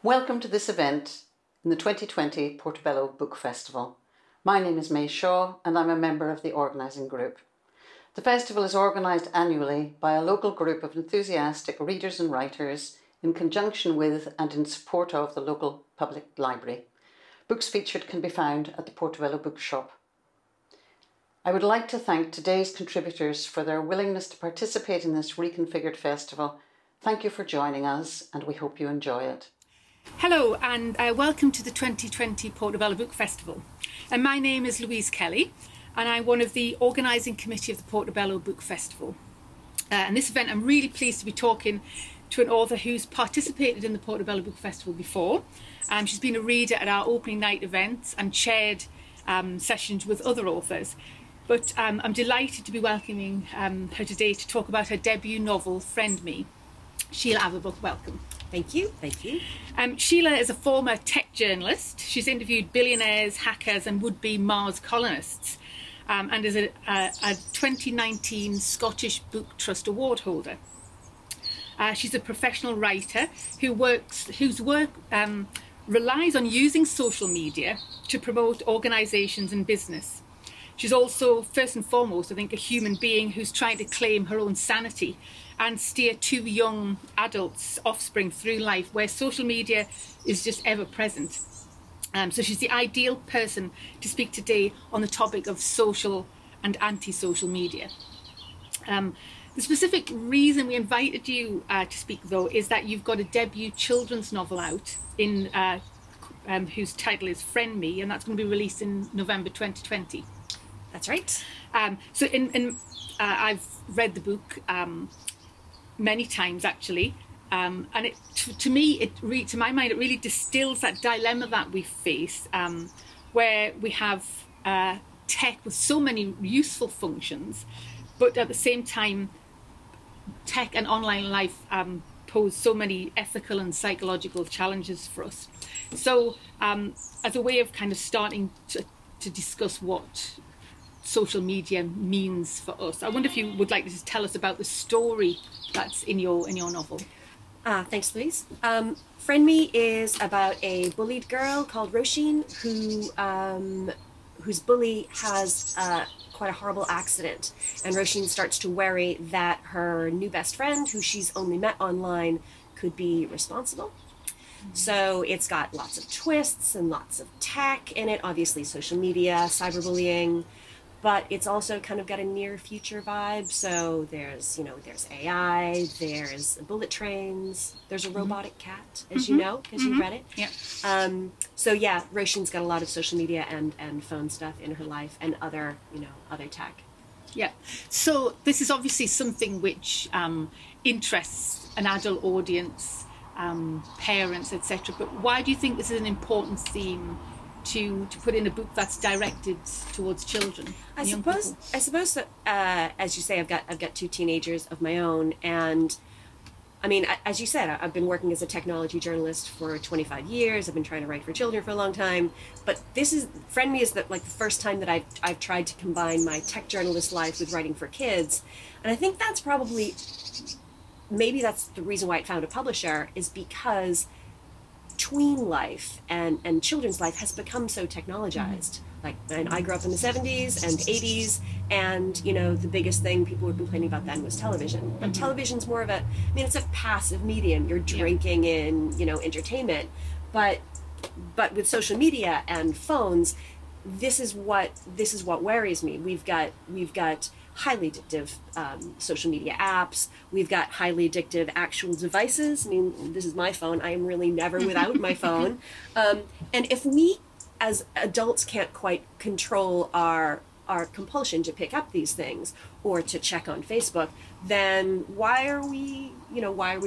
Welcome to this event in the 2020 Portobello Book Festival. My name is May Shaw and I'm a member of the organising group. The festival is organised annually by a local group of enthusiastic readers and writers in conjunction with and in support of the local public library. Books featured can be found at the Portobello Bookshop. I would like to thank today's contributors for their willingness to participate in this reconfigured festival. Thank you for joining us and we hope you enjoy it. Hello and welcome to the 2020 Portobello Book Festival. And my name is Louise Kelly and I'm one of the organising committee of the Portobello Book Festival. And this event I'm really pleased to be talking to an author who's participated in the Portobello Book Festival before. She's been a reader at our opening night events and chaired sessions with other authors. But I'm delighted to be welcoming her today to talk about her debut novel, Friend Me. Sheila Averbuch, welcome. Thank you. Thank you. Sheila is a former tech journalist. She's interviewed billionaires, hackers and would-be Mars colonists and is a 2019 Scottish Book Trust Award holder. She's a professional writer whose work relies on using social media to promote organisations and business. She's also, first and foremost, I think, a human being who's trying to claim her own sanity and steer two young adults' offspring through life where social media is just ever present. So she's the ideal person to speak today on the topic of social and anti-social media. The specific reason we invited you to speak, though, is that you've got a debut children's novel out in whose title is Friend Me, and that's going to be released in November 2020. That's right. I've read the book many times actually, and to my mind, it really distills that dilemma that we face, where we have tech with so many useful functions, but at the same time, tech and online life pose so many ethical and psychological challenges for us. So, as a way of kind of starting to discuss what social media means for us, I wonder if you would like to just tell us about the story that's in your novel. Thanks, Louise. Friend Me is about a bullied girl called Roisin whose bully has quite a horrible accident, and Roisin starts to worry that her new best friend, who she's only met online, could be responsible. So it's got lots of twists and lots of tech in it, obviously social media, cyberbullying, but it's also kind of got a near future vibe. So there's AI, there's bullet trains, there's a robotic cat, as you know, because you read it. Yeah. So yeah, Roisin's got a lot of social media and phone stuff in her life and other tech. Yeah. So this is obviously something which interests an adult audience, parents, etc. But why do you think this is an important theme to put in a book that's directed towards children? I suppose that as you say, I've got two teenagers of my own, and I mean, as you said, I've been working as a technology journalist for 25 years. I've been trying to write for children for a long time, but Friend Me is the first time that I've tried to combine my tech journalist life with writing for kids, and I think that's maybe that's the reason why it found a publisher, is because tween life and children's life has become so technologized. And I grew up in the 70s and 80s, and the biggest thing people were complaining about then was television. But television's more of it's a passive medium. You're drinking in entertainment, but with social media and phones, this is what worries me. We've got highly addictive social media apps. We've got highly addictive actual devices. I mean, this is my phone. I am really never without my phone. And if we as adults can't quite control our compulsion to pick up these things or to check on Facebook, then why are we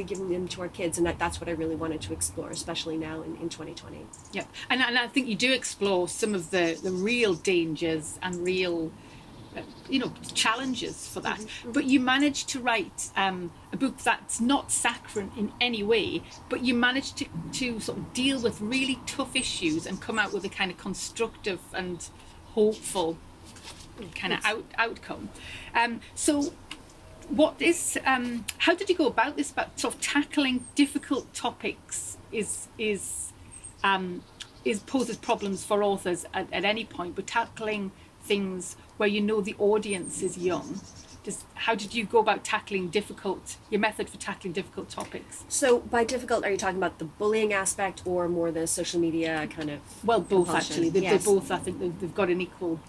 giving them to our kids? And that's what I really wanted to explore, especially now in 2020. Yeah, and I think you do explore some of the real dangers and real challenges for that. But you managed to write a book that's not saccharine in any way, but you managed to sort of deal with really tough issues and come out with a kind of constructive and hopeful kind of outcome. So what is how did you go about this, about sort of tackling difficult topics poses problems for authors at any point, but tackling things where you know the audience is young. How did you go about tackling your method for tackling difficult topics? So by difficult, are you talking about the bullying aspect or more the social media kind of? Well, both compulsion? actually. They Yes. both, I think, they've got an equal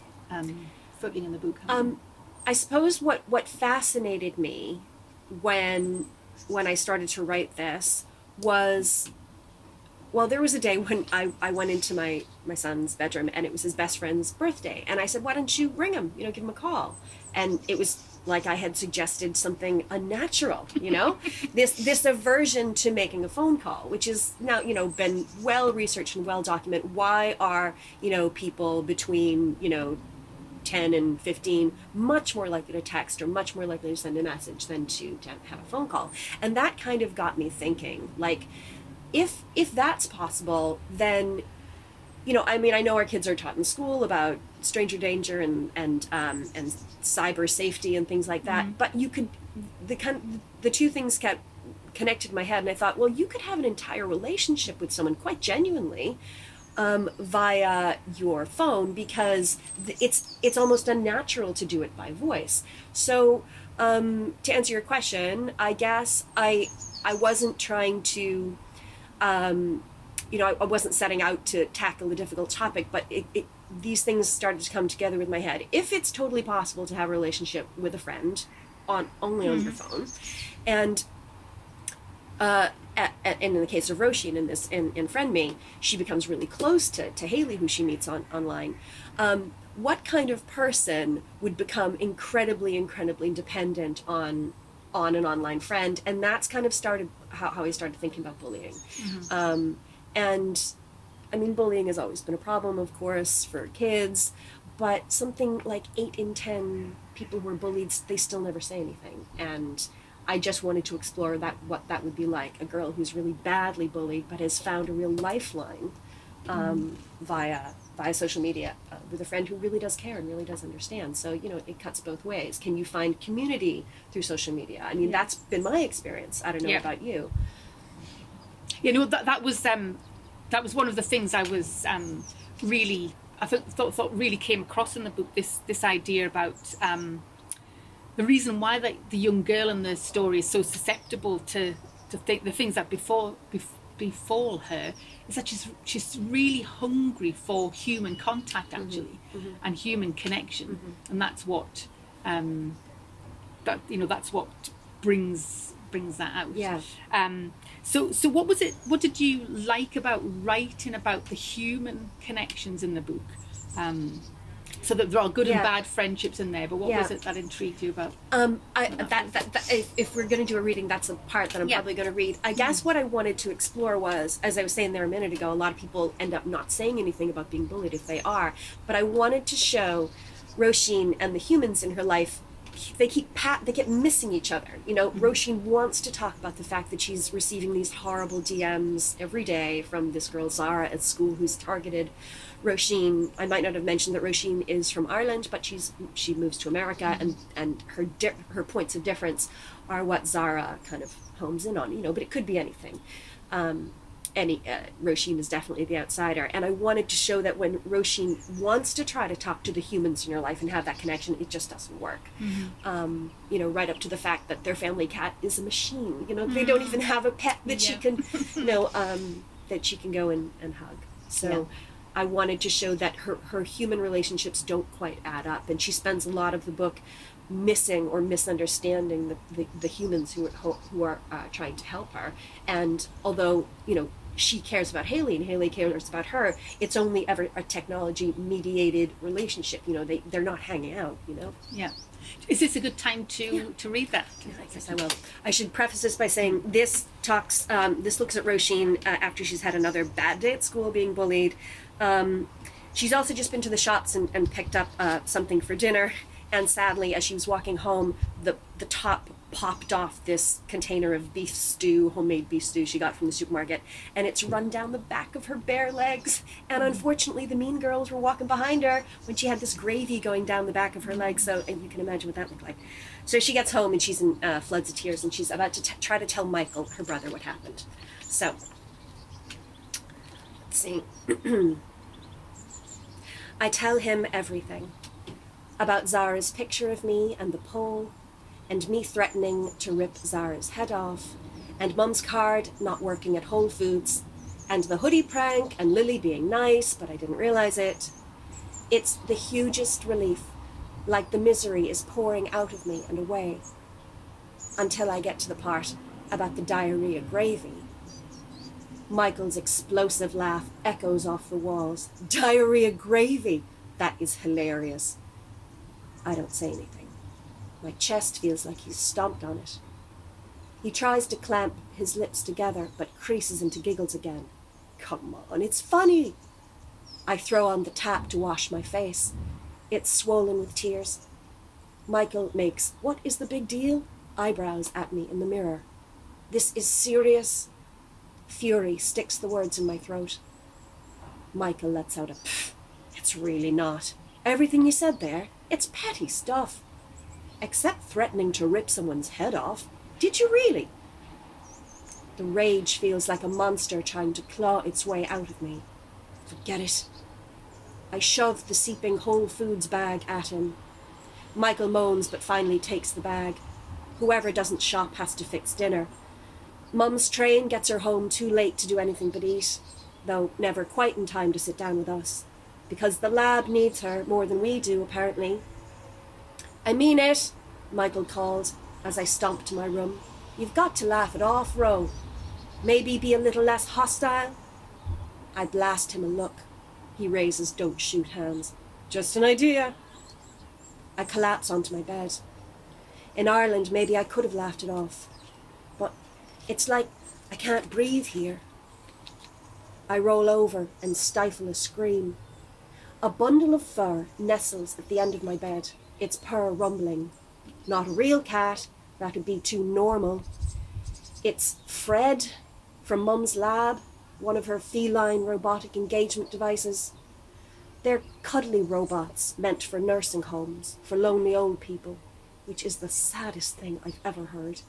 footing in the book. I suppose what fascinated me when I started to write this was, well, there was a day when I went into my son's bedroom and it was his best friend's birthday, and I said, why don't you ring him, give him a call? And it was like I had suggested something unnatural, this aversion to making a phone call, which is now, been well researched and well documented. Why are, people between, 10 and 15 much more likely to text or much more likely to send a message than to have a phone call? And that kind of got me thinking, like, if that's possible, then, I know our kids are taught in school about stranger danger and cyber safety and things like that, but you could, the two things kept connected in my head, and I thought, well, you could have an entire relationship with someone quite genuinely via your phone, because it's almost unnatural to do it by voice. So to answer your question, I guess I wasn't trying to I wasn't setting out to tackle a difficult topic, but these things started to come together with my head. If it's totally possible to have a relationship with a friend only on your phone, and in the case of Roisin in Friend Me, she becomes really close to Haley, who she meets online. What kind of person would become incredibly dependent on an online friend? And that's kind of started how I started thinking about bullying. And I mean, bullying has always been a problem, of course, for kids, but something like 8 in 10 people who are bullied, they still never say anything. And I just wanted to explore what that would be like, a girl who's really badly bullied but has found a real lifeline via social media with a friend who really does care and really does understand. So, it cuts both ways. Can you find community through social media? I mean, that's been my experience. I don't know about you. That was one of the things I was really, I thought really came across in the book, this idea about the reason why the young girl in the story is so susceptible to think the things that befall her is that she's really hungry for human contact, actually, and human connection, and that's what that's what brings that out. So what was it? What did you like about writing about the human connections in the book? So that there are good and bad friendships in there, but what was it that intrigued you about? If we're going to do a reading, that's a part that I'm probably going to read. I guess what I wanted to explore was, as I was saying there a minute ago, a lot of people end up not saying anything about being bullied if they are. But I wanted to show Roisin and the humans in her life. They keep missing each other. Roisin wants to talk about the fact that she's receiving these horrible DMs every day from this girl Zara at school who's targeted. Roisin, I might not have mentioned that Roisin is from Ireland, but she moves to America, and her points of difference are what Zara kind of homes in on. But it could be anything. Roisin is definitely the outsider, and I wanted to show that when Roisin wants to try to talk to the humans in her life and have that connection, it just doesn't work. Right up to the fact that their family cat is a machine. They don't even have a pet that she can, that she can go and hug. So I wanted to show that her human relationships don't quite add up, and she spends a lot of the book missing or misunderstanding the humans who are trying to help her. And although she cares about Haley and Haley cares about her, it's only ever a technology mediated relationship. They're not hanging out. Is this a good time to read that? Yes, I will. I should preface this by saying this looks at Roisin after she's had another bad day at school, being bullied. She's also just been to the shops and picked up something for dinner. And sadly, as she was walking home, the top popped off this container of homemade beef stew she got from the supermarket, and it's run down the back of her bare legs. And unfortunately, the mean girls were walking behind her when she had this gravy going down the back of her legs. So, and you can imagine what that looked like. So she gets home and she's in floods of tears, and she's about to try to tell Michael, her brother, what happened. So See, I tell him everything. About Zara's picture of me and the pole, and me threatening to rip Zara's head off, and Mum's card not working at Whole Foods, and the hoodie prank, and Lily being nice, but I didn't realize it. It's the hugest relief, like the misery is pouring out of me and away, until I get to the part about the diarrhea gravy. Michael's explosive laugh echoes off the walls. Diarrhea gravy! That is hilarious. I don't say anything. My chest feels like he's stomped on it. He tries to clamp his lips together, but creases into giggles again. Come on, it's funny. I throw on the tap to wash my face. It's swollen with tears. Michael makes "what is the big deal?" eyebrows at me in the mirror. This is serious. Fury sticks the words in my throat. Michael lets out a pff. It's really not. Everything you said there, it's petty stuff. Except threatening to rip someone's head off. Did you really? The rage feels like a monster trying to claw its way out of me. Forget it. I shove the seeping Whole Foods bag at him. Michael moans but finally takes the bag. Whoever doesn't shop has to fix dinner. Mum's train gets her home too late to do anything but eat, though never quite in time to sit down with us, because the lab needs her more than we do, apparently. I mean it, Michael called as I stomped to my room. You've got to laugh it off, Ro. Maybe be a little less hostile. I blast him a look. He raises "don't shoot" hands. Just an idea. I collapse onto my bed. In Ireland, maybe I could have laughed it off. But it's like I can't breathe here. I roll over and stifle a scream. A bundle of fur nestles at the end of my bed, its purr rumbling. Not a real cat, that'd be too normal. It's Fred from Mum's lab, one of her feline robotic engagement devices. They're cuddly robots meant for nursing homes, for lonely old people, which is the saddest thing I've ever heard.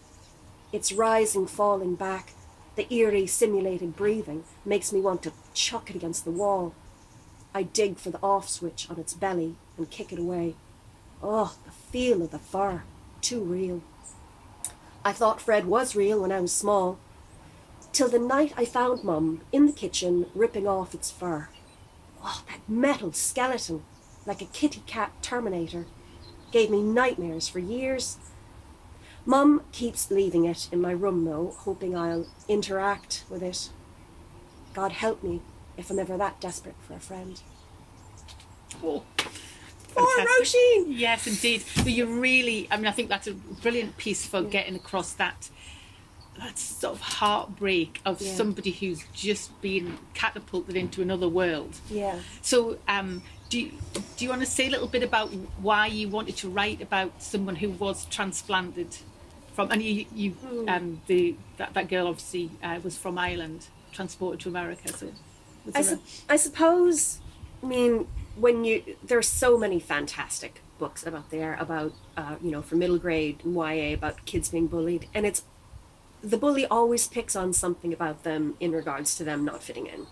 Its rising, falling back, the eerie, simulated breathing makes me want to chuck it against the wall. I dig for the off switch on its belly and kick it away. Oh, the feel of the fur, too real. I thought Fred was real when I was small, till the night I found Mum in the kitchen ripping off its fur. Oh, that metal skeleton, like a kitty cat Terminator, gave me nightmares for years. Mum keeps leaving it in my room though, hoping I'll interact with it. God help me if I'm ever that desperate for a friend. Oh, poor Roisin! Yes, indeed. But you really, I mean, I think that's a brilliant piece for getting across that sort of heartbreak of somebody who's just been catapulted into another world. Yeah. So, do you want to say a little bit about why you wanted to write about someone who was transplanted from? And that girl obviously was from Ireland, transported to America. So, I suppose. I mean, there's so many fantastic books about for middle grade and YA about kids being bullied, and it's the bully always picks on something about them in regards to them not fitting in.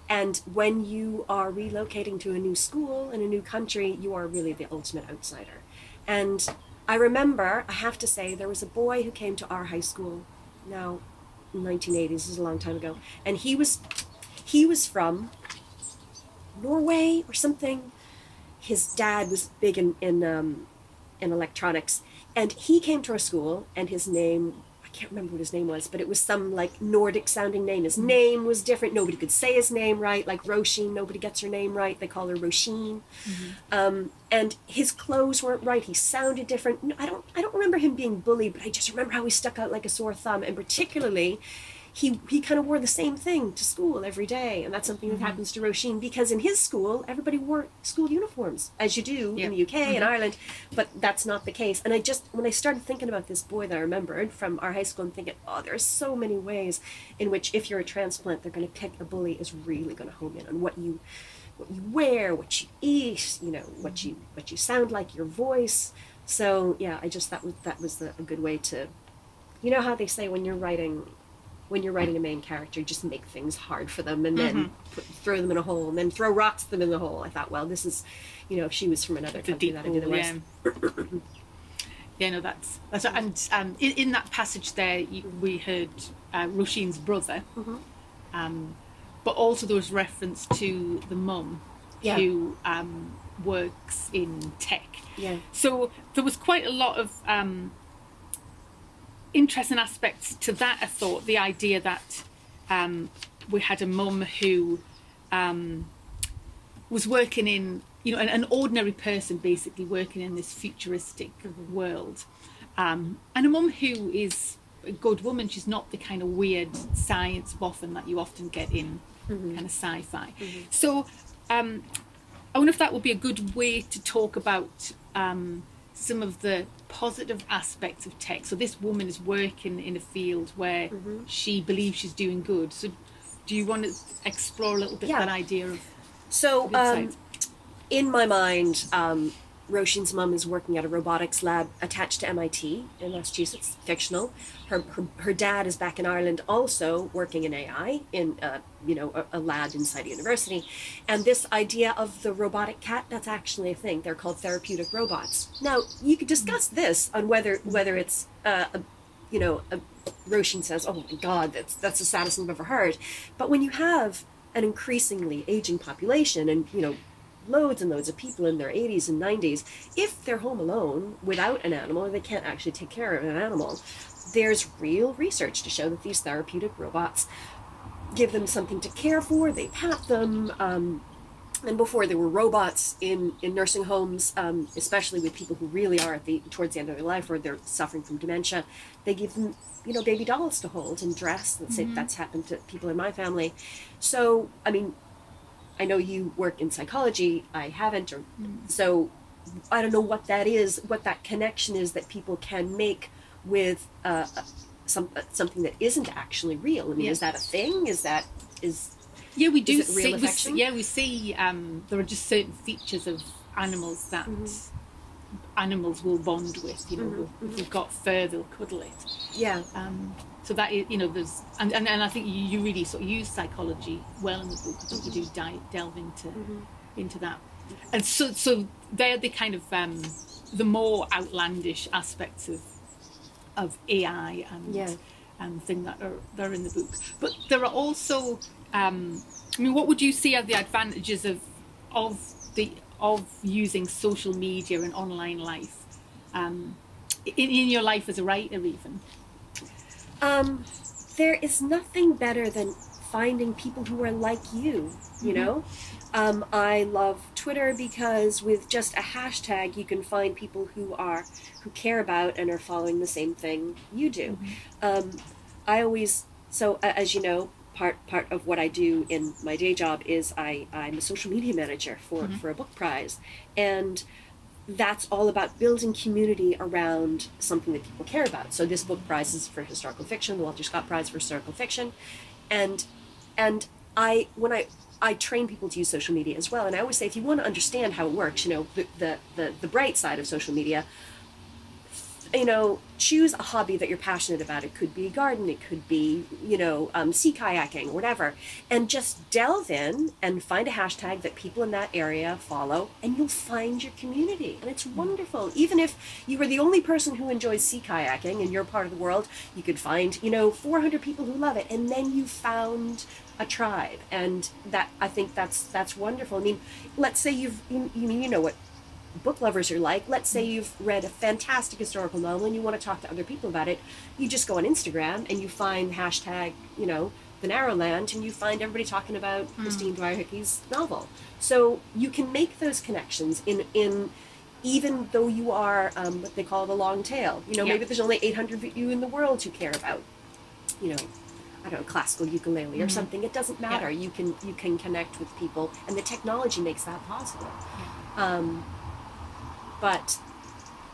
And when you are relocating to a new school in a new country, you are really the ultimate outsider. And I remember, I have to say, there was a boy who came to our high school, now 1980s, this is a long time ago, and he was from Norway or something. His dad was big in electronics, and he came to our school, and his name, I can't remember what his name was, but it was some like Nordic sounding name. His name was different. Nobody could say his name right. Like Roisin, nobody gets her name right. They call her Roisin. Mm-hmm. And his clothes weren't right. He sounded different. No, I don't remember him being bullied, but I just remember how he stuck out like a sore thumb. And particularly, he kind of wore the same thing to school every day. And that's something that happens to Roisin, because in his school, everybody wore school uniforms, as you do in the UK and Ireland, but that's not the case. And when I started thinking about this boy that I remembered from our high school, and thinking, oh, there are so many ways in which if you're a transplant, they're going to pick a bully is really going to home in on what you wear, what you eat, what you sound like, your voice. So yeah, I just that was a good way to, you know how they say when you're writing when you're writing a main character, just make things hard for them, and then throw them in a hole, and then throw rocks at them in the hole. I thought, well, this is, you know, if she was from another country, that'd be the worst. Yeah, no, that's and in that passage there, we heard Roisin's brother, but also there was reference to the mum who works in tech. Yeah. So there was quite a lot of interesting aspects to that. I thought the idea that we had a mum who was working in, you know, an ordinary person basically working in this futuristic world, and a mum who is a good woman. She's not the kind of weird science boffin that you often get in kind of sci-fi. So I wonder if that would be a good way to talk about some of the positive aspects of tech. So this woman is working in a field where she believes she's doing good. So do you want to explore a little bit that idea of in my mind, Roisin's mum is working at a robotics lab attached to MIT in Massachusetts, fictional. Her dad is back in Ireland, also working in AI in a lab inside a university. And this idea of the robotic cat, that's actually a thing. They're called therapeutic robots. Now, you could discuss this on whether it's Roisin says, "Oh my God, that's the saddest thing I've ever heard." But when you have an increasingly aging population, and loads and loads of people in their 80s and 90s, if they're home alone without an animal, or they can't actually take care of an animal, there's real research to show that these therapeutic robots give them something to care for. They pat them. And before, there were robots in nursing homes, especially with people who really are towards the end of their life, or they're suffering from dementia. They give them, baby dolls to hold and dress. That's happened to people in my family. So, I mean, I know you work in psychology. I haven't, so I don't know what that is, what that connection is that people can make with something that isn't actually real. I mean, is that a thing? Yeah, we do see. We see. There are just certain features of animals that animals will bond with. If you've got fur, they'll cuddle it. Yeah. So that is, there's, and I think you really sort of use psychology well in the book. I think you do delve into that, and so they're the kind of the more outlandish aspects of AI and thing that are in the book. But there are also, what would you see are the advantages of using social media and online life in your life as a writer, even? There is nothing better than finding people who are like you, know? I love Twitter because with just a hashtag, you can find people who care about and are following the same thing you do. As you know, part of what I do in my day job is I'm a social media manager for a book prize. And that's all about building community around something that people care about. So this book prize is for historical fiction, the Walter Scott Prize for historical fiction. And when I train people to use social media as well, and I always say, if you want to understand how it works, the bright side of social media, choose a hobby that you're passionate about. It could be garden, it could be, sea kayaking, or whatever, and just delve in and find a hashtag that people in that area follow, and you'll find your community. And it's wonderful. Even if you were the only person who enjoys sea kayaking in your part of the world, you could find, 400 people who love it, and then you found a tribe. And that, I think that's wonderful. I mean, let's say you know what book lovers are like. Let's say you've read a fantastic historical novel and you want to talk to other people about it. You just go on Instagram and you find hashtag, the Narrow Land, and you find everybody talking about Christine Dwyer Hickey's novel. So you can make those connections in even though you are what they call the long tail. Maybe there's only 800 of you in the world who care about, I don't know, classical ukulele or something. It doesn't matter. You can connect with people, and the technology makes that possible. But,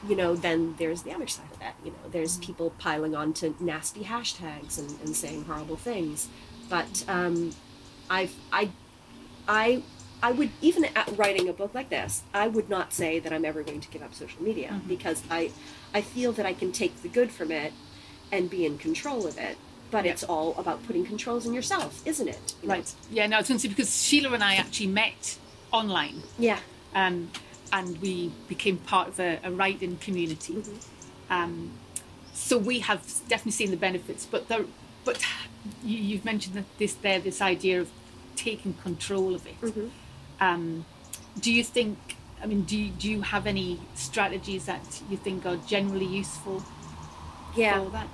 then there's the other side of that. There's people piling on to nasty hashtags and saying horrible things. But I would, even at writing a book like this, I would not say that I'm ever going to give up social media, because I feel that I can take the good from it and be in control of it. but it's all about putting controls in yourself, isn't it? Right. Yeah, no, I was going to say, because Sheila and I actually met online. Yeah. And we became part of a writing community. So we have definitely seen the benefits, but you've mentioned this idea of taking control of it. Do you think, I mean, do you have any strategies that you think are generally useful for that?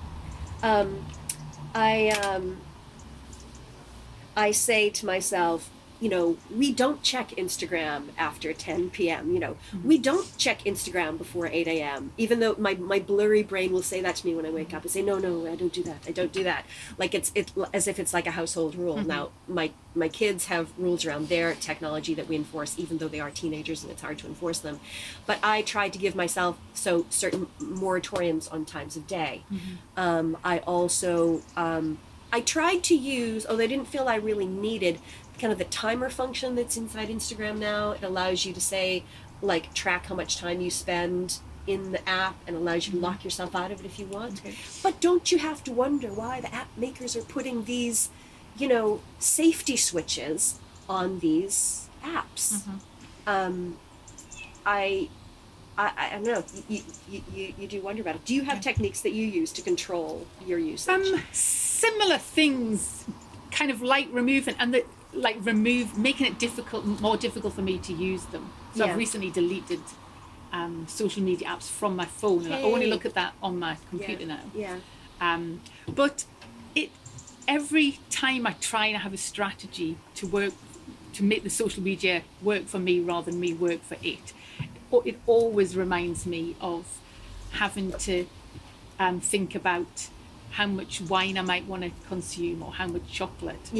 I say to myself, you know, we don't check Instagram after 10 p.m. You know, we don't check Instagram before 8 a.m. Even though my blurry brain will say that to me when I wake up. I say, no, I don't do that. I don't do that. Like it's as if it's like a household rule. Now, my kids have rules around their technology that we enforce, even though they are teenagers and it's hard to enforce them. But I try to give myself certain moratoriums on times of day. I also I tried to use, although I didn't feel I really needed, kind of the timer function that's inside Instagram now. It allows you to say, like, track how much time you spend in the app and allows you to lock yourself out of it if you want. But don't you have to wonder why the app makers are putting these, you know, safety switches on these apps? I don't know. You do wonder about it. Do you have techniques that you use to control your usage? Similar things, kind of like removing and making it more difficult for me to use them. So I've recently deleted social media apps from my phone, and I only look at that on my computer now. But every time I try and have a strategy to make the social media work for me rather than me work for it, it always reminds me of having to think about how much wine I might want to consume, or how much chocolate.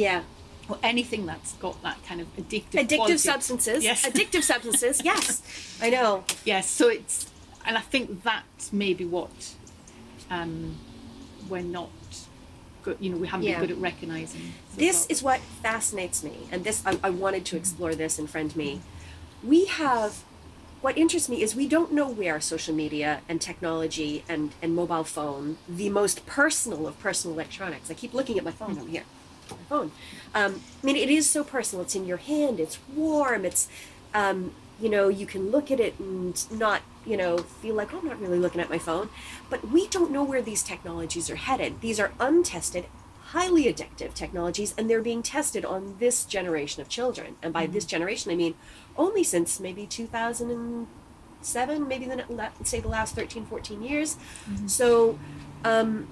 Or anything that's got that kind of addictive quality. Substances. Yes. Addictive substances. Yes. I know. Yes. So and I think that's maybe what we're not good, you know, we haven't been good at recognizing. This is what fascinates me. And this, I wanted to explore this in Friend Me. What interests me is we don't know where social media and technology and mobile phone, the most personal of personal electronics. I keep looking at my phone over here. My phone. I mean, it is so personal. It's in your hand. It's warm. It's, you know, you can look at it and not, you know, feel like, oh, I'm not really looking at my phone. But we don't know where these technologies are headed. These are untested, highly addictive technologies, and they're being tested on this generation of children. And by this generation, I mean only since maybe 2007, maybe let's say the last 13, 14 years. So the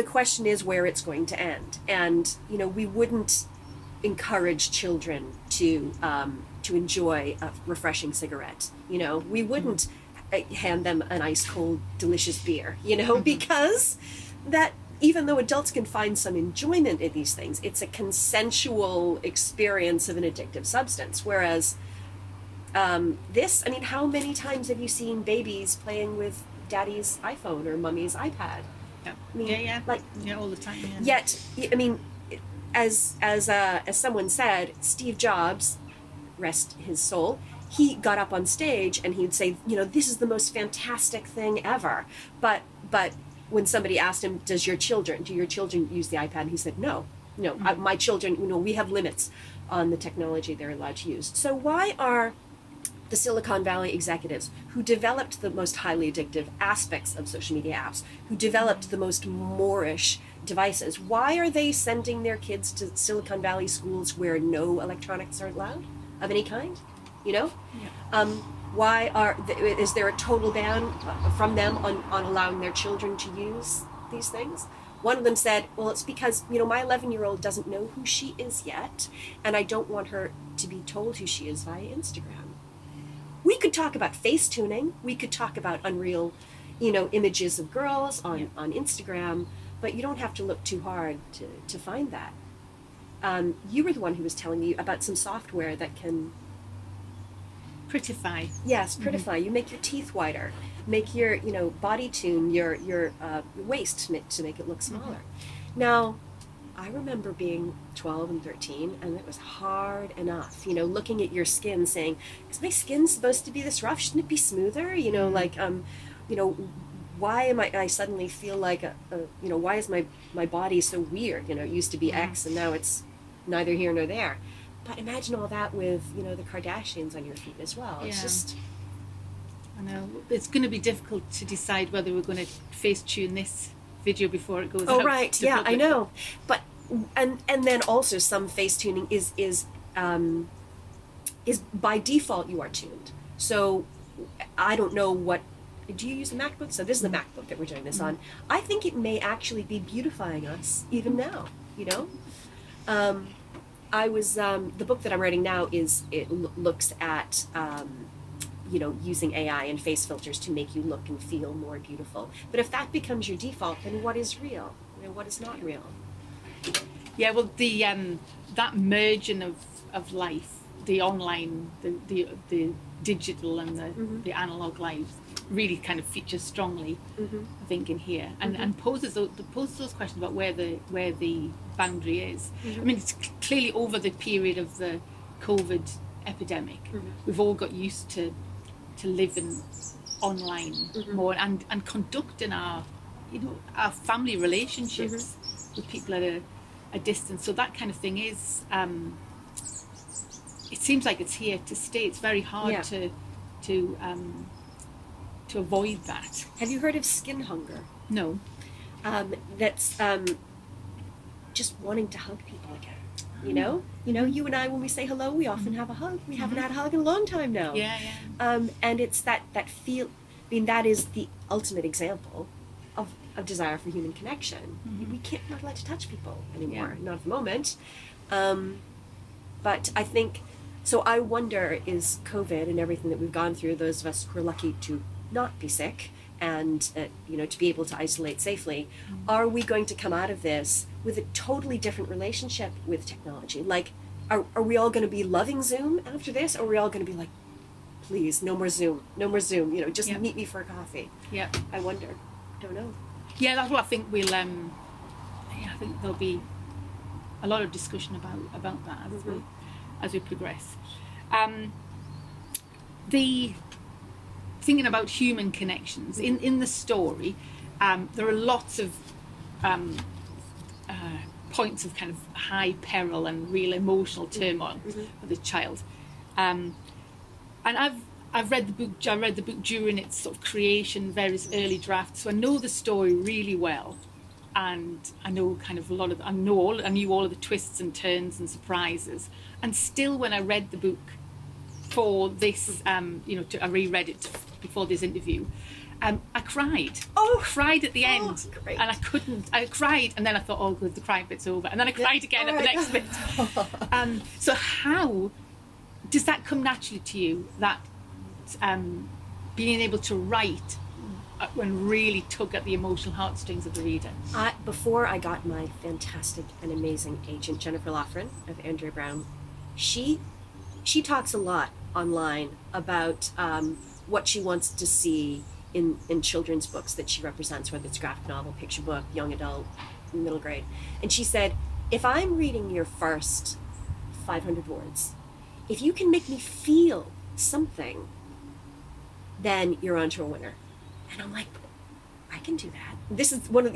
question is where it's going to end. And, you know, we wouldn't encourage children to enjoy a refreshing cigarette. You know, we wouldn't hand them an ice cold, delicious beer, you know, because that, even though adults can find some enjoyment in these things, it's a consensual experience of an addictive substance. Whereas this, I mean, how many times have you seen babies playing with daddy's iPhone or mummy's iPad? I mean, all the time. Yet, I mean, as someone said, Steve Jobs, rest his soul, he got up on stage and he'd say, you know, this is the most fantastic thing ever. But when somebody asked him, do your children use the iPad? And he said, no, my children, you know, we have limits on the technology they're allowed to use. So why are the Silicon Valley executives who developed the most highly addictive aspects of social media apps, who developed the most Moorish devices, why are they sending their kids to Silicon Valley schools where no electronics are allowed of any kind? You know? Is there a total ban from them on allowing their children to use these things? One of them said, well, it's because, you know, my 11-year-old doesn't know who she is yet, and I don't want her to be told who she is via Instagram. We could talk about face tuning. We could talk about unreal, you know, images of girls on Instagram, but you don't have to look too hard to find that. You were the one who was telling me about some software that can prettify. Yes, prettify. You make your teeth whiter, make your, you know, body tune your waist to make it look smaller. Now, I remember being 12 and 13, and it was hard enough, you know, looking at your skin saying, is my skin supposed to be this rough? Shouldn't it be smoother? You know, like, you know, why am I suddenly feel like why is my body so weird? It used to be X and now it's neither here nor there. But imagine all that with, the Kardashians on your feet as well. It's just... I know. It's going to be difficult to decide whether we're going to face tune this video before it goes out. Oh, right. Yeah, public. I know. But, and then also some face tuning is by default you are tuned. So I don't know what... Do you use a MacBook? So this is the MacBook that we're doing this on. I think it may actually be beautifying us even now, I was, the book that I'm writing now looks at, using AI and face filters to make you look and feel more beautiful. But if that becomes your default, then what is real? What is not real? Yeah, well, the that merging of life, the online, the digital and the analog lives really kind of features strongly, I think, in here, and poses those questions about where the boundary is. I mean, it's clearly over the period of the COVID epidemic, we've all got used to living online more and conducting our family relationships with people at a distance. So that kind of thing is, it seems like it's here to stay. It's very hard to avoid that. Have you heard of skin hunger? No. That's just wanting to hug people again. You and I, when we say hello, we often have a hug. We haven't had a hug in a long time now. Yeah. And it's that feel. I mean, that is the ultimate example of desire for human connection. We can't, not allowed to touch people anymore, not at the moment. But I think, so I wonder, is COVID and everything that we've gone through, those of us who are lucky to not be sick and to be able to isolate safely, are we going to come out of this with a totally different relationship with technology? Like, are we all going to be loving Zoom after this, or are we all going to be like, please, no more Zoom, just meet me for a coffee? Yeah, I wonder. Don't know. Yeah, that's what I think we'll. I think there'll be a lot of discussion about that as we progress. The thinking about human connections in the story, there are lots of points of kind of high peril and real emotional turmoil for the child, and I've read the book. I read the book during its sort of creation, various early drafts, so I know the story really well, and I know kind of a lot of. I knew all of the twists and turns and surprises, and still, when I read the book for this, I reread it before this interview. I cried. Cried at the end, great. And I couldn't. I cried, and then I thought, "Oh, good, the crying bit's over." And then I cried again at the next bit. So, how does that come naturally to you? That being able to write when really tug at the emotional heartstrings of the reader. Before I got my fantastic and amazing agent Jennifer Loughran of Andrea Brown, she talks a lot online about what she wants to see in children's books that she represents, whether it's graphic novel, picture book, young adult, middle grade. And she said, if I'm reading your first 500 words, if you can make me feel something, then you're onto a winner. And I'm like, I can do that. This is one of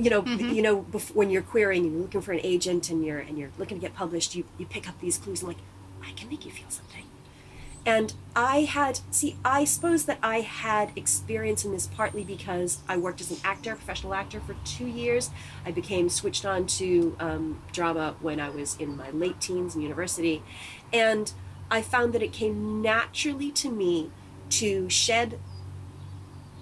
when you're querying and you're looking for an agent and you're looking to get published, you pick up these clues and like, I can make you feel something. And I suppose that I had experience in this partly because I worked as an actor, professional actor, for 2 years. I became switched on to drama when I was in my late teens in university. And I found that it came naturally to me to shed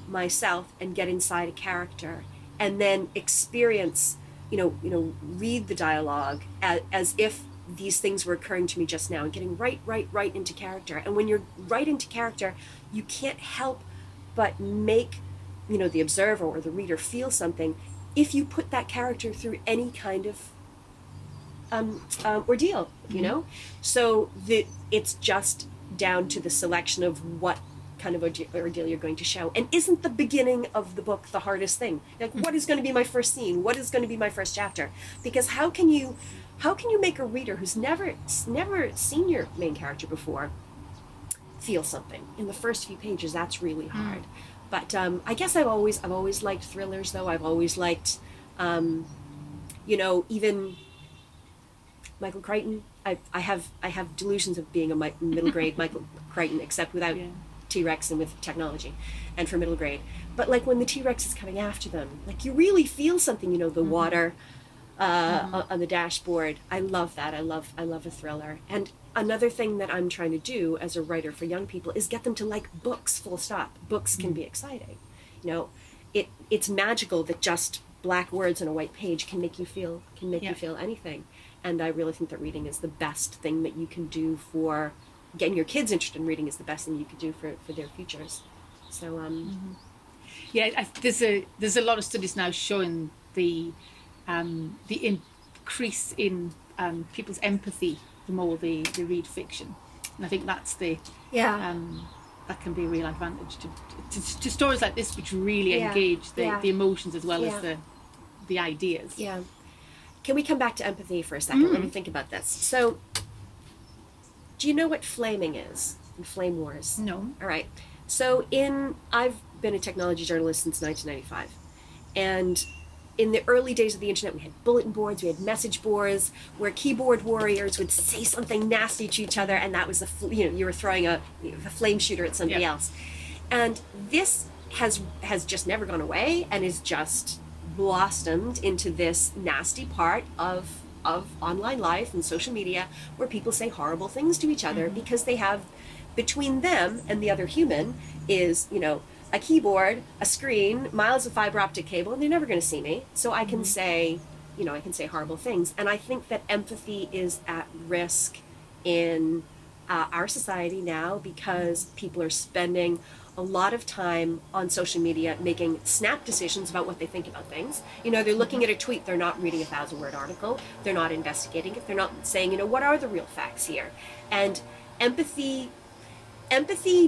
myself and get inside a character and then experience, read the dialogue as if these things were occurring to me just now, and getting right into character. And when you're right into character, you can't help but make, the observer or the reader feel something if you put that character through any kind of ordeal, So it's just down to the selection of what kind of ordeal you're going to show. And isn't the beginning of the book the hardest thing? Like, what is going to be my first scene? What is going to be my first chapter? Because how can you make a reader who's never seen your main character before feel something in the first few pages? That's really hard. But I guess I've always liked thrillers, though. I've always liked, you know, even Michael Crichton. I have delusions of being a middle grade Michael Crichton, except without T-Rex and with technology, and for middle grade. But like when the T-Rex is coming after them, like you really feel something, you know, the water on the dashboard. I love that. I love a thriller. And another thing that I'm trying to do as a writer for young people is get them to like books, full stop. Books can be exciting. You know, it's magical that just black words on a white page can make you feel anything. And I really think that reading is the best thing that you can do for getting your kids interested in reading is the best thing you could do for their futures. So yeah, there's a lot of studies now showing the increase in people's empathy the more they read fiction, and I think that's that can be a real advantage to stories like this, which really engage the emotions as well as the ideas. Yeah. Can we come back to empathy for a second? Let me think about this. So, do you know what flaming is? And flame wars? No. All right. So I've been a technology journalist since 1995, and in the early days of the internet, we had bulletin boards, we had message boards, where keyboard warriors would say something nasty to each other, and that was you were throwing a flame shooter at somebody else, and this has just never gone away, and is just blossomed into this nasty part of online life and social media, where people say horrible things to each other because they have, between them and the other human is, you know, a keyboard, a screen, miles of fiber optic cable, and they're never going to see me. So I can say, you know, I can say horrible things. And I think that empathy is at risk in our society now, because people are spending a lot of time on social media making snap decisions about what they think about things. You know, they're looking at a tweet, they're not reading a 1,000-word article, they're not investigating it, they're not saying, you know, what are the real facts here? And empathy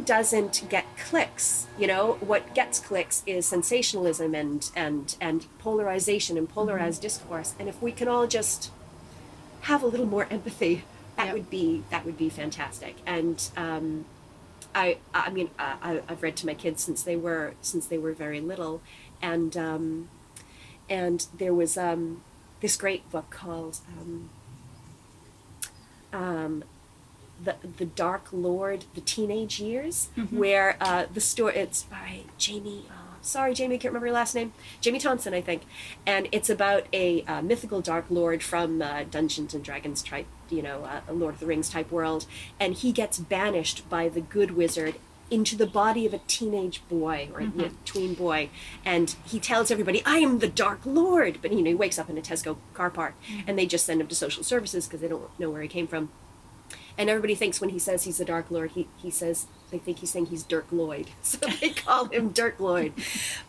doesn't get clicks. You know, what gets clicks is sensationalism and polarization and polarized discourse. And if we can all just have a little more empathy, that would be fantastic. And I mean, I've read to my kids since they were very little, and there was this great book called The Dark Lord, The Teenage Years, where the story, it's by Jamie, Jamie, I can't remember your last name, Jamie Thompson, I think, and it's about a mythical Dark Lord from Dungeons and Dragons type, you know, a Lord of the Rings type world, and he gets banished by the good wizard into the body of a teenage boy or a tween boy, and he tells everybody, I am the Dark Lord, but you know, he wakes up in a Tesco car park, and they just send him to social services because they don't know where he came from. And everybody thinks when he says he's the Dark Lord, he says, they think he's saying he's Dirk Lloyd. So they call him Dirk Lloyd.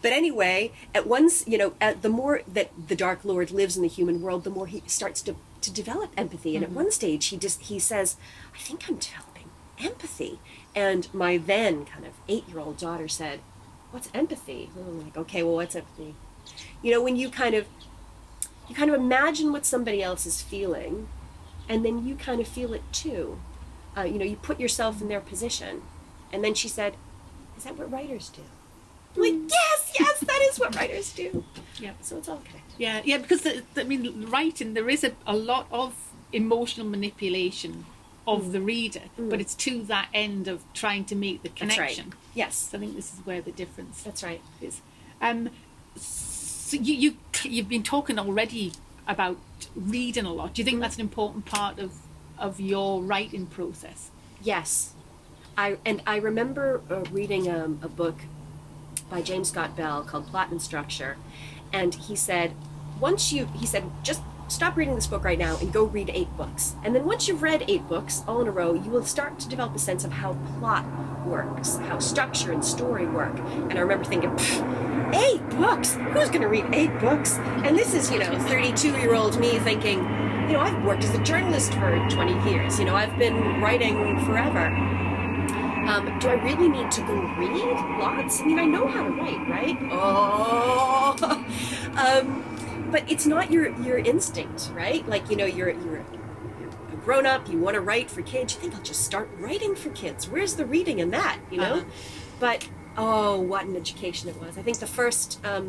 But anyway, at once, you know, the more that the Dark Lord lives in the human world, the more he starts to develop empathy. And at one stage, he says, I think I'm developing empathy. And my then kind of 8-year-old daughter said, what's empathy? And I'm like, okay, well, what's empathy? You know, when you kind of imagine what somebody else is feeling, and then you kind of feel it too. You know, you put yourself in their position. And then she said, is that what writers do? I'm like, yes, that is what writers do. Yeah. So it's all connected. Yeah, because, I mean, writing, there is a lot of emotional manipulation of the reader, but it's to that end of trying to make the connection. That's right. Yes. So I think this is where the difference That's right. is. So you've been talking already about reading a lot. Do you think that's an important part of your writing process? Yes. I remember reading a book by James Scott Bell called Plot and Structure, and he said, just stop reading this book right now and go read 8 books. And then once you've read 8 books all in a row, you will start to develop a sense of how plot works, how structure and story work. And I remember thinking, 8 books? Who's going to read 8 books? And this is, you know, 32-year-old me thinking, you know, I've worked as a journalist for 20 years. You know, I've been writing forever. Do I really need to go read lots? I mean, I know how to write, right? But it's not your instinct, right? Like, you know, you're a grown-up, you want to write for kids, you think, I'll just start writing for kids. Where's the reading in that, you know? But Oh, what an education it was. I think the first, it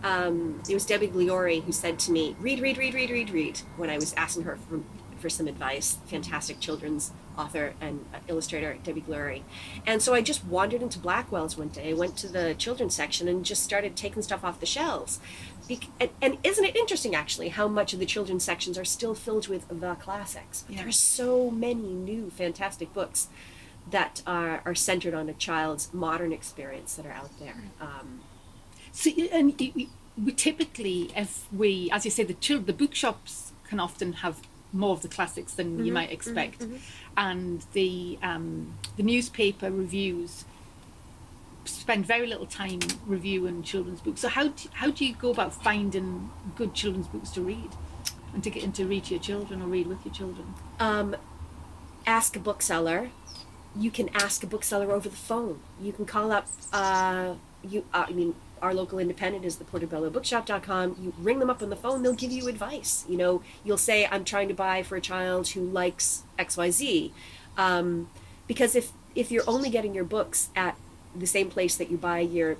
was Debbie Gliori who said to me, read, read, read, read, read, read, when I was asking her for some advice. Fantastic children's author and illustrator, Debbie Gliori. And so I just wandered into Blackwell's one day, went to the children's section and just started taking stuff off the shelves. And isn't it interesting, actually, how much of the children's sections are still filled with the classics? Yeah. There are so many new, fantastic books that are centered on a child's modern experience that are out there. So, and we typically, if we, as you say, the bookshops can often have more of the classics than you might expect, and the newspaper reviews spend very little time reviewing children's books. So how do you go about finding good children's books to read and to get into read to your children or read with your children? Ask a bookseller. You can ask a bookseller over the phone. You can call up, our local independent is the portobellobookshop.com. You ring them up on the phone, they'll give you advice. You know, you'll say, I'm trying to buy for a child who likes XYZ. Because if you're only getting your books at the same place that you buy your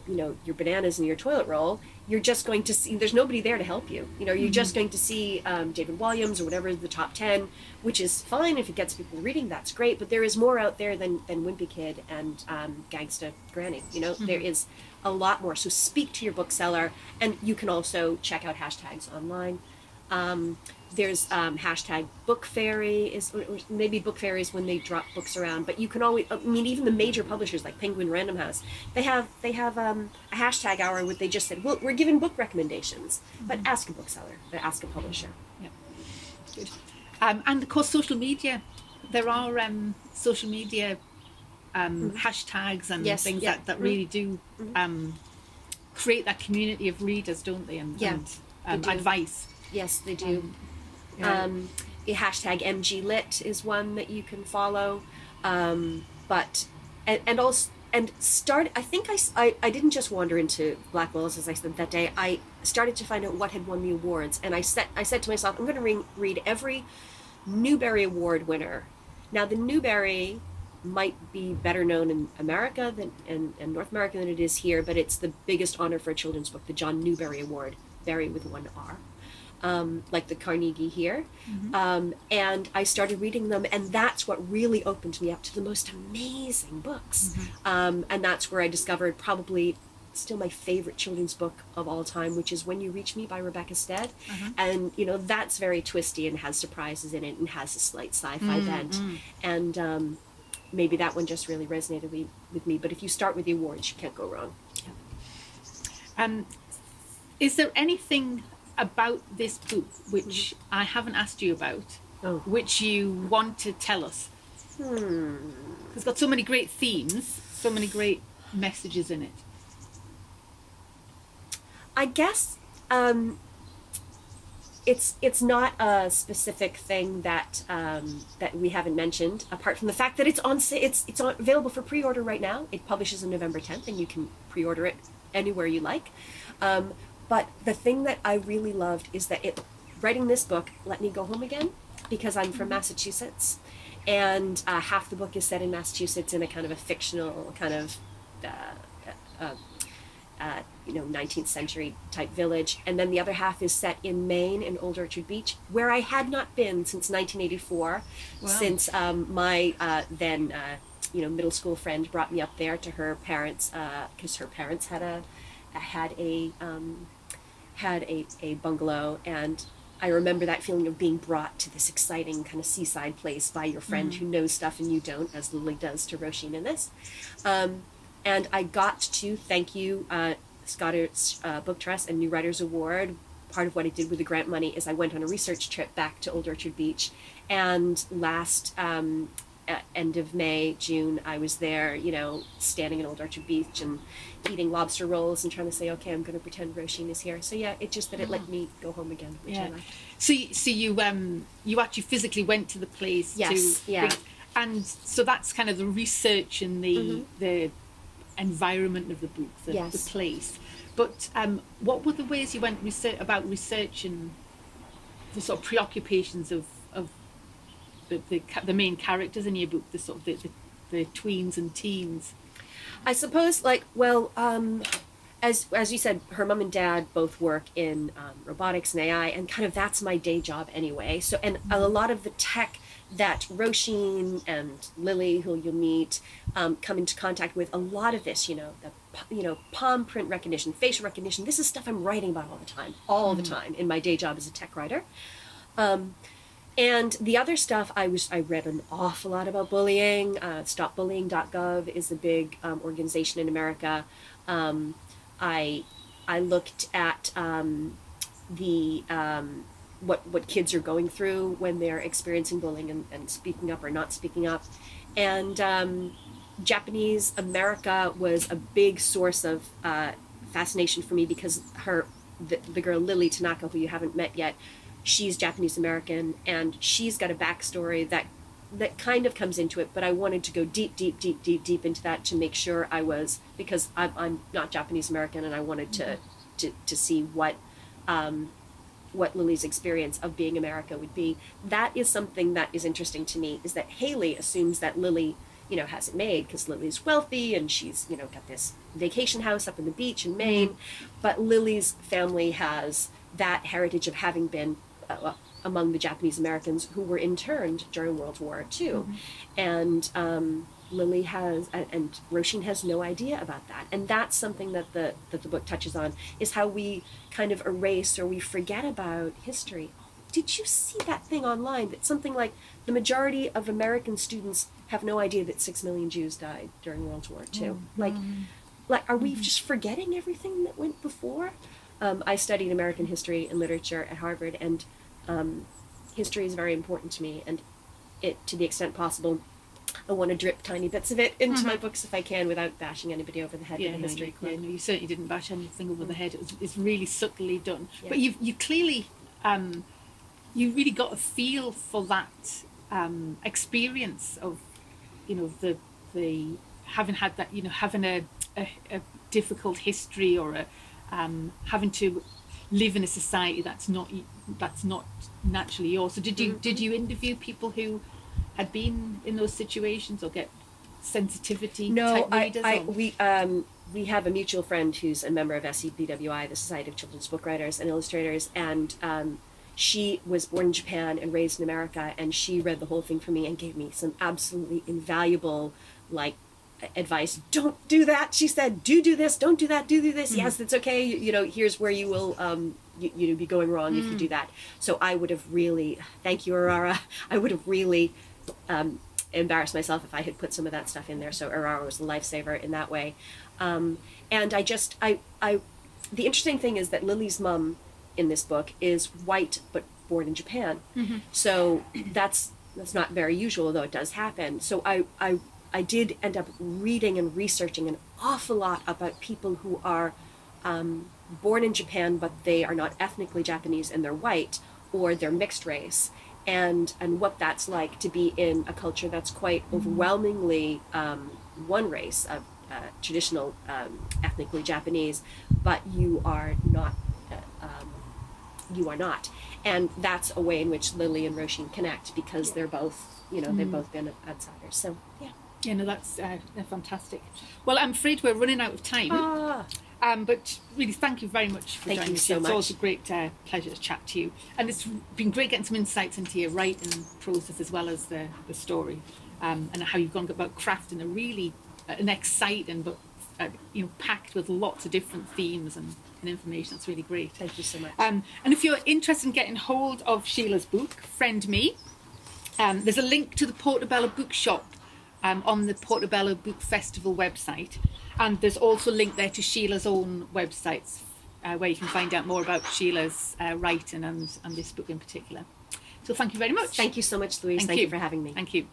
bananas and your toilet roll, you're just going to see, there's nobody there to help you. You know, you're just going to see David Walliams or whatever, the top 10, which is fine if it gets people reading, that's great, but there is more out there than Wimpy Kid and Gangsta Granny. You know, there is a lot more. So speak to your bookseller, and you can also check out hashtags online. There's hashtag Book Fairy, or maybe Book Fairy is when they drop books around, but you can always, even the major publishers like Penguin Random House, they have a hashtag hour where they just said, well, we're giving book recommendations, but ask a bookseller, ask a publisher. Yeah, good. And of course, social media. There are social media hashtags and things that really do create that community of readers, don't they? And advice. Yes, they do. Hashtag MGLit is one that you can follow, but start. I think I didn't just wander into Blackwell's, as I said that day. I started to find out what had won the awards, and I said to myself, I'm going to read every Newbery Award winner. Now, the Newbery might be better known in America and North America than it is here, but it's the biggest honor for a children's book, the John Newbery Award, Berry with one R. Like the Carnegie here. And I started reading them, and that's what really opened me up to the most amazing books. And that's where I discovered probably still my favorite children's book of all time, which is When You Reach Me by Rebecca Stead. And, you know, that's very twisty and has surprises in it and has a slight sci-fi bent. And maybe that one just really resonated with me. But if you start with the awards, you can't go wrong. Is there anything about this book which I haven't asked you about, which you want to tell us? It's got so many great themes, so many great messages in it. I guess it's not a specific thing that we haven't mentioned, apart from the fact that it's available for pre-order right now. It publishes on November 10th, and you can pre-order it anywhere you like. But the thing that I really loved is that writing this book let me go home again, because I'm from Massachusetts, and half the book is set in Massachusetts in a kind of a fictional kind of 19th century type village, and then the other half is set in Maine, in Old Orchard Beach, where I had not been since 1984. Wow. Since my then middle school friend brought me up there to her parents, because her parents had a bungalow, and I remember that feeling of being brought to this exciting kind of seaside place by your friend who knows stuff and you don't, as Lily does to Roisin in this. And I got to thank you, Scottish Book Trust and New Writers Award. Part of what I did with the grant money is I went on a research trip back to Old Orchard Beach, and last end of May, June, I was there, standing in Old Orchard Beach and eating lobster rolls and trying to say, okay, I'm going to pretend Roisin is here. So yeah, it just that it let me go home again, which I liked. So you actually physically went to the place. Yes, yeah. And so that's kind of the research and the environment of the book, the place. But what were the ways you went about researching the sort of preoccupations of the main characters in your book, the sort of the tweens and teens? I suppose, like, well, as you said, her mom and dad both work in robotics and AI, and kind of that's my day job anyway. So, and a lot of the tech that Roisin and Lily, who you'll meet, come into contact with, a lot of this, palm print recognition, facial recognition, this is stuff I'm writing about all the time in my day job as a tech writer. And the other stuff, I read an awful lot about bullying. StopBullying.gov is a big organization in America. I looked at what kids are going through when they're experiencing bullying and speaking up or not speaking up. And Japanese America was a big source of fascination for me, because the girl Lily Tanaka, who you haven't met yet, she's Japanese American, and she's got a backstory that kind of comes into it, but I wanted to go deep into that to make sure I was, because I'm not Japanese American, and I wanted to see what Lily's experience of being America would be. That is something that is interesting to me, is that Haley assumes that Lily, has it made because Lily's wealthy and she's, got this vacation house up on the beach in Maine, but Lily's family has that heritage of having been among the Japanese Americans who were interned during World War II. And Lily has, and Roisin has no idea about that. And that's something that the book touches on, is how we kind of erase or we forget about history. Did you see that thing online that something like the majority of American students have no idea that 6 million Jews died during World War II? Like, are we just forgetting everything that went before? I studied American history and literature at Harvard, and history is very important to me, and to the extent possible, I want to drip tiny bits of it into my books if I can, without bashing anybody over the head with a history club. Yeah, no, you certainly didn't bash anything over the head. It's really subtly done. Yeah. But you clearly, you really got a feel for that experience of, the having had that, having a difficult history, or having to live in a society that's not naturally yours. So did you interview people who had been in those situations, or get sensitivity type readers? We have a mutual friend who's a member of SCBWI, the Society of Children's Book Writers and Illustrators, and she was born in Japan and raised in America, and she read the whole thing for me and gave me some absolutely invaluable advice. Don't do that, she said. Do this. Don't do that. Do this. Yes, it's okay. Here's where you will be going wrong if you do that. So I would have really, thank you, Aurora, I would have really embarrassed myself if I had put some of that stuff in there. So Aurora was a lifesaver in that way. And the interesting thing is that Lily's mom in this book is white but born in Japan. So that's not very usual, though it does happen. So I did end up reading and researching an awful lot about people who are born in Japan, but they are not ethnically Japanese and they're white, or they're mixed race, and what that's like to be in a culture that's quite overwhelmingly one race, traditional ethnically Japanese, but you are not. And that's a way in which Lily and Roisin connect, because they're both, they've both been outsiders. So, yeah. Yeah, no, that's fantastic. Well, I'm afraid we're running out of time. But really, thank you very much for joining us. So it's always a great pleasure to chat to you. And it's been great getting some insights into your writing process, as well as the story, and how you've gone about crafting a really an exciting but packed with lots of different themes and information. It's really great. Thank you so much. And if you're interested in getting hold of Sheila's book, Friend Me, there's a link to the Portobello Bookshop on the Portobello Book Festival website, and there's also a link there to Sheila's own websites, where you can find out more about Sheila's writing and this book in particular. So thank you very much. Thank you so much, Louise. Thank you for having me. Thank you.